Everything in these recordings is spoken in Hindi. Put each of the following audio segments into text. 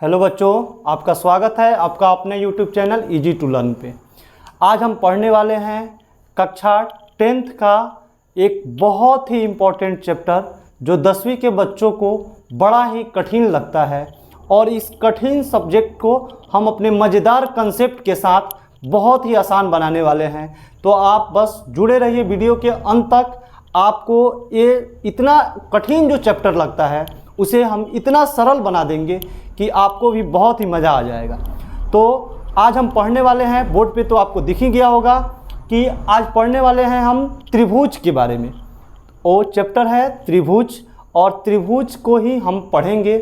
हेलो बच्चों, आपका स्वागत है आपका अपने YouTube channel easy to learn पे। आज हम पढ़ने वाले हैं कक्षा 10th का एक बहुत ही इम्पोर्टेंट चैप्टर जो 10वीं के बच्चों को बड़ा ही कठिन लगता है और इस कठिन सब्जेक्ट को हम अपने मज़ेदार कंसेप्ट के साथ बहुत ही आसान बनाने वाले हैं। तो आप बस जुड़े रहिए वीडियो के अंत तक। आपको ये इतना कठिन जो चैप्टर लगता है उसे हम इतना सरल बना देंगे कि आपको भी बहुत ही मज़ा आ जाएगा। तो आज हम पढ़ने वाले हैं, बोर्ड पे तो आपको दिख ही गया होगा कि आज पढ़ने वाले हैं हम त्रिभुज के बारे में। वो चैप्टर है त्रिभुज और त्रिभुज को ही हम पढ़ेंगे।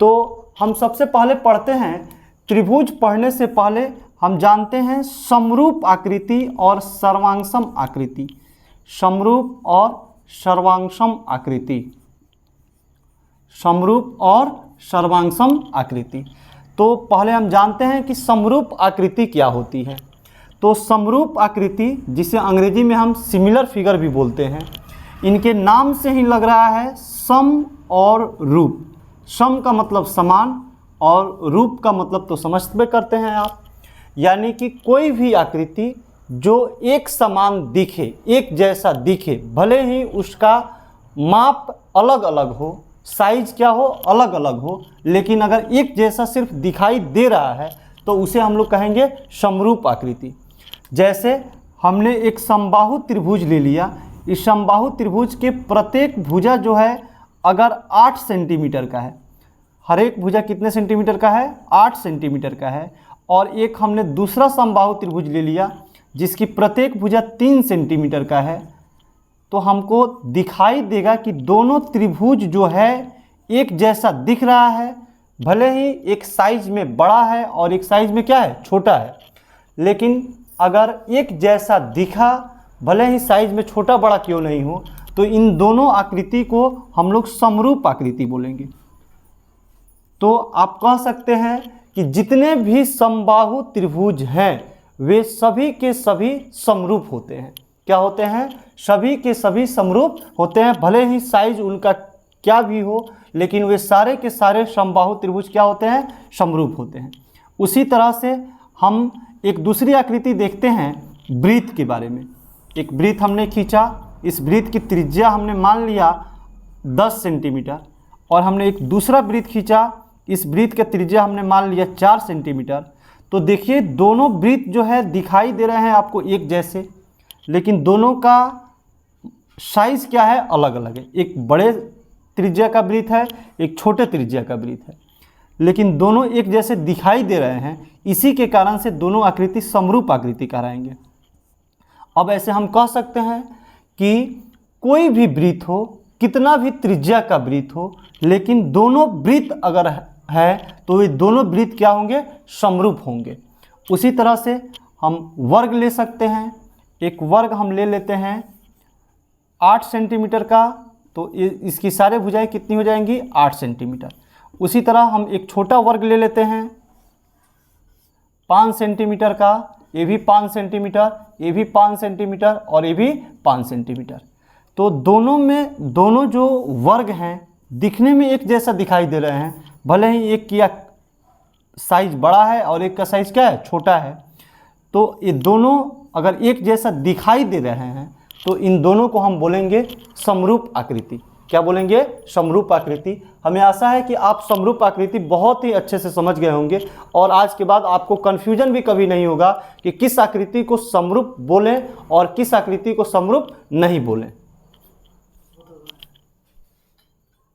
तो हम सबसे पहले पढ़ते हैं, त्रिभुज पढ़ने से पहले हम जानते हैं समरूप आकृति और सर्वांगसम आकृति। समरूप और सर्वांगसम आकृति, समरूप और सर्वांगसम आकृति। तो पहले हम जानते हैं कि समरूप आकृति क्या होती है। तो समरूप आकृति, जिसे अंग्रेजी में हम सिमिलर फिगर भी बोलते हैं, इनके नाम से ही लग रहा है सम और रूप। सम का मतलब समान और रूप का मतलब तो समझते करते हैं आप, यानी कि कोई भी आकृति जो एक समान दिखे, एक जैसा दिखे, भले ही उसका माप अलग अलग हो, साइज क्या हो, अलग अलग हो, लेकिन अगर एक जैसा सिर्फ दिखाई दे रहा है तो उसे हम लोग कहेंगे समरूप आकृति। जैसे हमने एक समबाहु त्रिभुज ले लिया। इस समबाहु त्रिभुज के प्रत्येक भुजा जो है अगर 8 सेंटीमीटर का है, हर एक भुजा कितने सेंटीमीटर का है, 8 सेंटीमीटर का है। और एक हमने दूसरा समबाहु त्रिभुज ले लिया जिसकी प्रत्येक भुजा 3 सेंटीमीटर का है, तो हमको दिखाई देगा कि दोनों त्रिभुज जो है एक जैसा दिख रहा है, भले ही एक साइज में बड़ा है और एक साइज में क्या है, छोटा है। लेकिन अगर एक जैसा दिखा, भले ही साइज में छोटा बड़ा क्यों नहीं हो, तो इन दोनों आकृति को हम लोग समरूप आकृति बोलेंगे। तो आप कह सकते हैं कि जितने भी समबाहु त्रिभुज हैं वे सभी के सभी समरूप होते हैं। क्या होते हैं? सभी के सभी समरूप होते हैं, भले ही साइज उनका क्या भी हो, लेकिन वे सारे के सारे समबाहु त्रिभुज क्या होते हैं, समरूप होते हैं। उसी तरह से हम एक दूसरी आकृति देखते हैं वृत्त के बारे में। एक वृत्त हमने खींचा, इस वृत्त की त्रिज्या हमने मान लिया 10 सेंटीमीटर, और हमने एक दूसरा वृत्त खींचा, इस वृत्त का त्रिज्या हमने मान लिया 4 सेंटीमीटर। तो देखिए दोनों वृत्त जो है दिखाई दे रहे हैं आपको एक जैसे, लेकिन दोनों का साइज़ क्या है, अलग अलग है। एक बड़े त्रिज्या का वृत्त है, एक छोटे त्रिज्या का वृत्त है, लेकिन दोनों एक जैसे दिखाई दे रहे हैं। इसी के कारण से दोनों आकृति समरूप आकृति कहलाएंगे। अब ऐसे हम कह सकते हैं कि कोई भी वृत्त हो, कितना भी त्रिज्या का वृत्त हो, लेकिन दोनों वृत्त अगर है तो ये दोनों वृत्त क्या होंगे, समरूप होंगे। उसी तरह से हम वर्ग ले सकते हैं। एक वर्ग हम ले लेते हैं 8 सेंटीमीटर का, तो इसकी सारे भुजाएं कितनी हो जाएंगी, 8 सेंटीमीटर। उसी तरह हम एक छोटा वर्ग ले लेते हैं 5 सेंटीमीटर का, ये भी 5 सेंटीमीटर, ये भी 5 सेंटीमीटर और ये भी 5 सेंटीमीटर। तो दोनों जो वर्ग हैं दिखने में एक जैसा दिखाई दे रहे हैं, भले ही एक की साइज बड़ा है और एक का साइज क्या है, छोटा है। तो ये दोनों अगर एक जैसा दिखाई दे रहे हैं तो इन दोनों को हम बोलेंगे समरूप आकृति। क्या बोलेंगे, समरूप आकृति। हमें आशा है कि आप समरूप आकृति बहुत ही अच्छे से समझ गए होंगे और आज के बाद आपको कन्फ्यूजन भी कभी नहीं होगा कि किस आकृति को समरूप बोलें और किस आकृति को समरूप नहीं बोलें।